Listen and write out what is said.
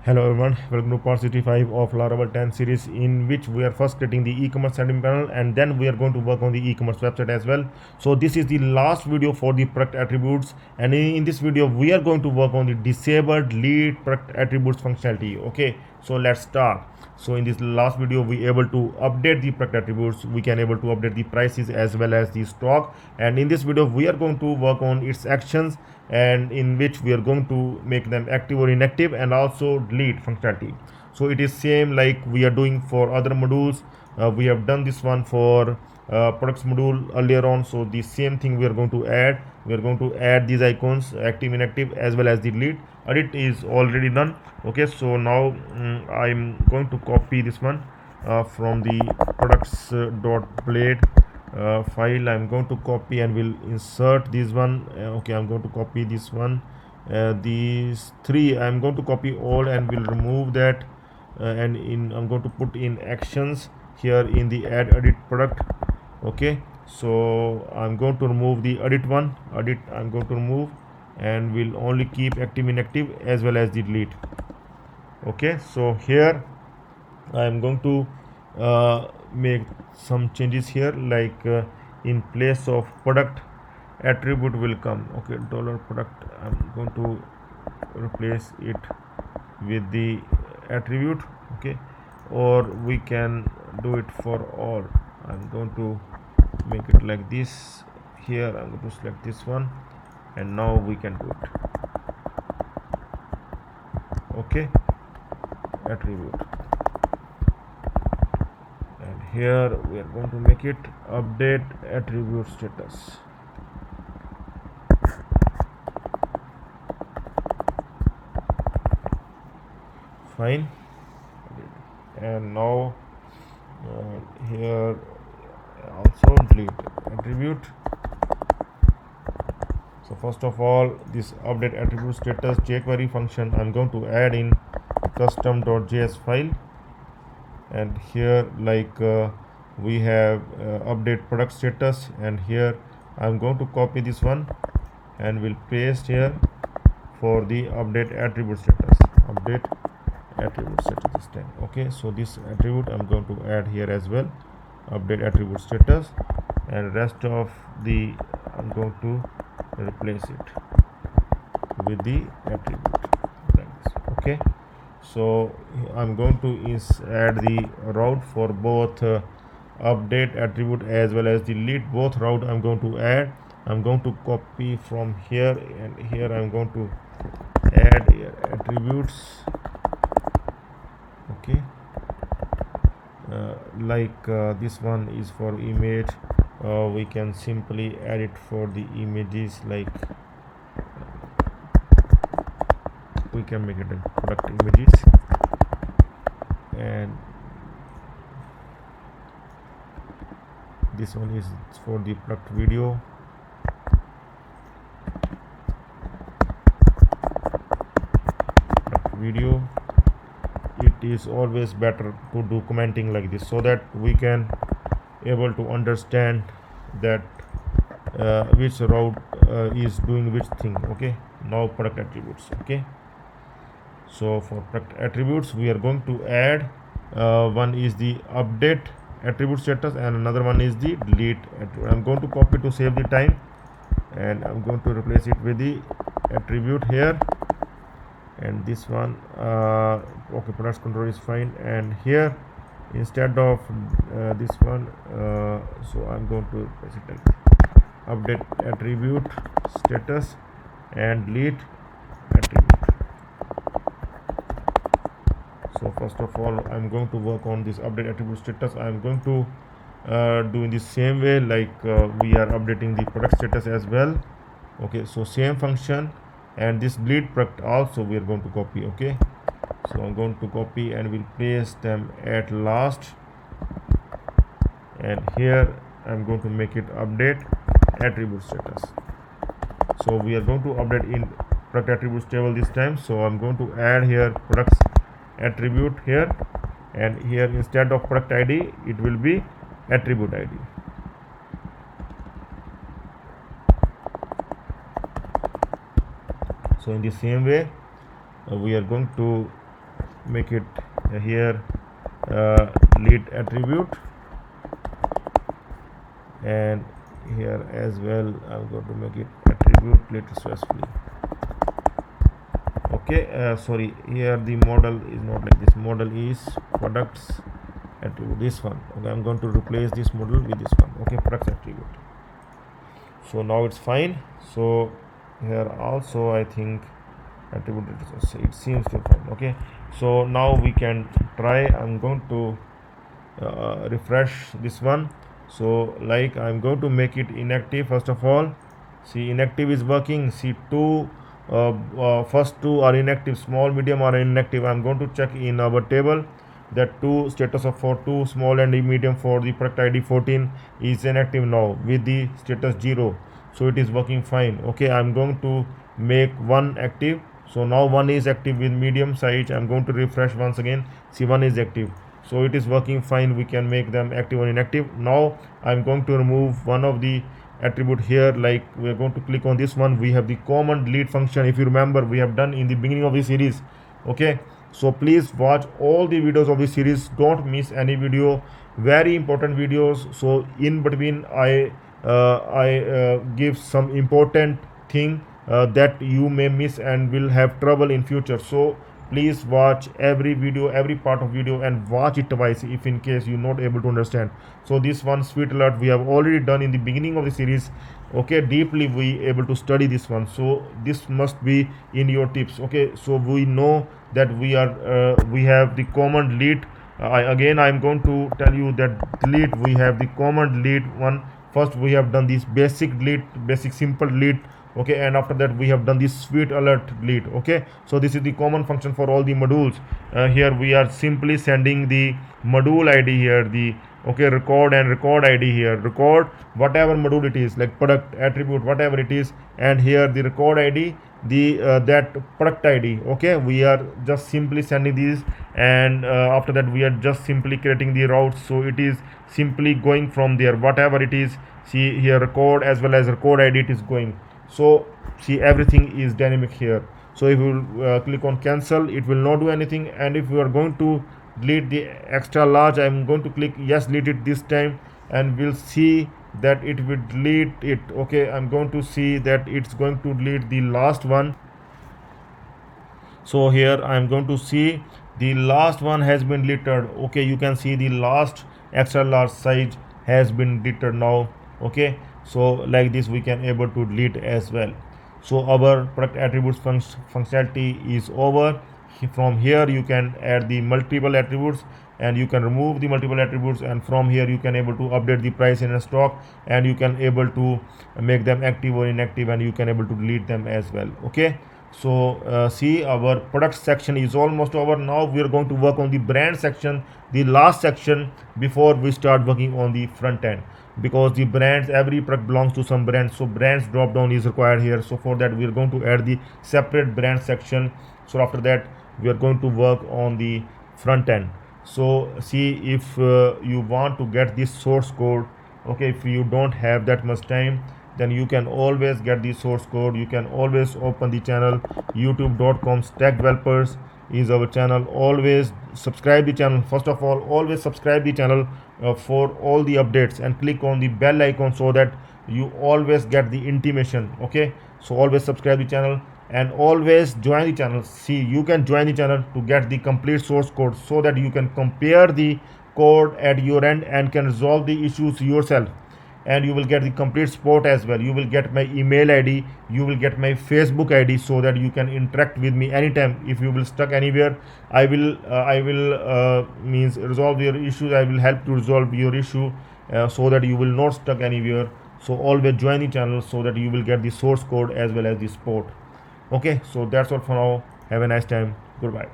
Hello everyone, welcome to part 65 of Laravel 10 series, in which we are first creating the e-commerce setting panel and then we are going to work on the e-commerce website as well. So this is the last video for the product attributes, and in this video we are going to work on the disabled delete product attributes functionality. Okay, so let's start. So in this last video we able to update the product attributes, we can able to update the prices as well as the stock, and in this video we are going to work on its actions, and in which we are going to make them active or inactive and also delete functionality. So it is same like we are doing for other modules. We have done this one for products module earlier on, so the same thing we are going to add. We are going to add these icons active, inactive as well as the delete. Edit is already done. Okay, so now I'm going to copy this one from the products.blade file. I'm going to copy and will insert this one. Okay, I'm going to copy this one. These three I'm going to copy all and will remove that, and I'm going to put in actions here in the add edit product. Okay, so I'm going to remove the edit one. Edit I'm going to remove, and will only keep active, inactive as well as the delete. Okay, so here I'm going to make some changes here, like in place of product attribute will come. Okay, dollar product, I'm going to replace it with the attribute. Okay, or we can do it for all. I'm going to make it like this. Here I'm going to select this one, and now we can do it. Okay, attribute, and here we are going to make it update attribute status. Fine, and now here also delete attribute. So first of all, this update attribute status jquery function I'm going to add in custom.js file, and here like we have update product status, and here I'm going to copy this one and will paste here for the update attribute status. Update attribute status this time. Okay, so this attribute I'm going to add here as well, update attribute status, and rest of the I'm going to replace it with the attribute like this. Okay, so I'm going to add the route for both update attribute as well as delete. Both route I'm going to add. I'm going to copy from here, and here I'm going to add attributes. Okay, this one is for image. We can simply add it for the images, like we can make it a product images, and this one is for the product video. It is always better to do commenting like this, so that we can able to understand that which route is doing which thing. Okay, now product attributes. Okay, so for product attributes we are going to add one is the update attribute status and another one is the delete attribute. I'm going to copy to save the time, and I'm going to replace it with the attribute here, and this one okay, ProductsController is fine, and here instead of this one, so I'm going to replace it like update attribute status and delete attribute. So first of all I'm going to work on this update attribute status. I'm going to do in the same way like we are updating the product status as well. Okay, so same function, and this delete product also we are going to copy. Okay, so I'm going to copy and will place them at last, and here I'm going to make it update attribute status. So we are going to update in product attributes table this time, so I'm going to add here products attribute here, and here instead of product ID it will be attribute ID. So in the same way we are going to make it here lead attribute, and here as well I'm going to make it attribute lead successfully. Okay, sorry, here the model is not like this. Model is products attribute, this one. Okay, I'm going to replace this model with this one. Okay, products attribute. So now it's fine. So here also I think attribute, it seems to fine. Okay, so now we can try. I'm going to refresh this one. So like I'm going to make it inactive first of all. See, inactive is working. See, first two are inactive, small, medium are inactive. I'm going to check in our table that two status of for two small and medium for the product ID 14 is inactive now with the status 0. So it is working fine. Okay, I'm going to make one active. So now one is active with medium size. I'm going to refresh once again. See, one is active. So it is working fine. We can make them active or inactive. Now I'm going to remove one of the attribute here. Like we are going to click on this one. We have the common delete function. If you remember, we have done in the beginning of the series. Okay, so please watch all the videos of this series. Don't miss any video. Very important videos. So in between I give some important thing that you may miss and will have trouble in future. So please watch every video, every part of video, and watch it twice if in case you're not able to understand. So this one sweet alert we have already done in the beginning of the series. Okay, deeply we able to study this one. So this must be in your tips. Okay, so we know that we have the common delete. I'm going to tell you that delete, we have the common delete one. First we have done this basic delete, basic simple delete. Okay, and after that we have done this sweet alert delete. Okay, so this is the common function for all the modules. Here we are simply sending the module id here, the record and record id here, record whatever module it is, like product attribute whatever it is, and here the record id, the that product id. Okay, we are just simply sending these, and after that we are just simply creating the routes. So it is simply going from there whatever it is. See here, record as well as record id, it is going. So see, everything is dynamic here. So if you click on cancel, it will not do anything. And if you are going to delete the extra large, I'm going to click yes, delete it this time, and we'll see that it will delete it. Okay, I'm going to see that it's going to delete the last one. So here I'm going to see the last one has been deleted. Okay, you can see the last extra large size has been deleted now. Okay, so like this we can able to delete as well. So our product attributes functionality is over. From here you can add the multiple attributes, and you can remove the multiple attributes, and from here you can able to update the price in a stock, and you can able to make them active or inactive, and you can able to delete them as well. Okay, so see, our product section is almost over. Now we are going to work on the brand section, the last section before we start working on the front end, because the brands, every product belongs to some brands. So brands drop down is required here. So for that we are going to add the separate brand section. So after that we are going to work on the front end. So see, if you want to get this source code, okay, if you don't have that much time, then you can always get the source code. You can always open the channel, youtube.com stack developers is our channel. Always subscribe the channel. First of all, always subscribe the channel for all the updates, and click on the bell icon so that you always get the intimation. Okay, so always subscribe the channel, and always join the channel. See, you can join the channel to get the complete source code, so that you can compare the code at your end and can resolve the issues yourself, and you will get the complete support as well. You will get my email id, you will get my Facebook id, so that you can interact with me anytime. If you will stuck anywhere, I will means resolve your issues. I will help to resolve your issue, so that you will not stuck anywhere. So always join the channel so that you will get the source code as well as the support. Okay, so that's all for now. Have a nice time. Goodbye.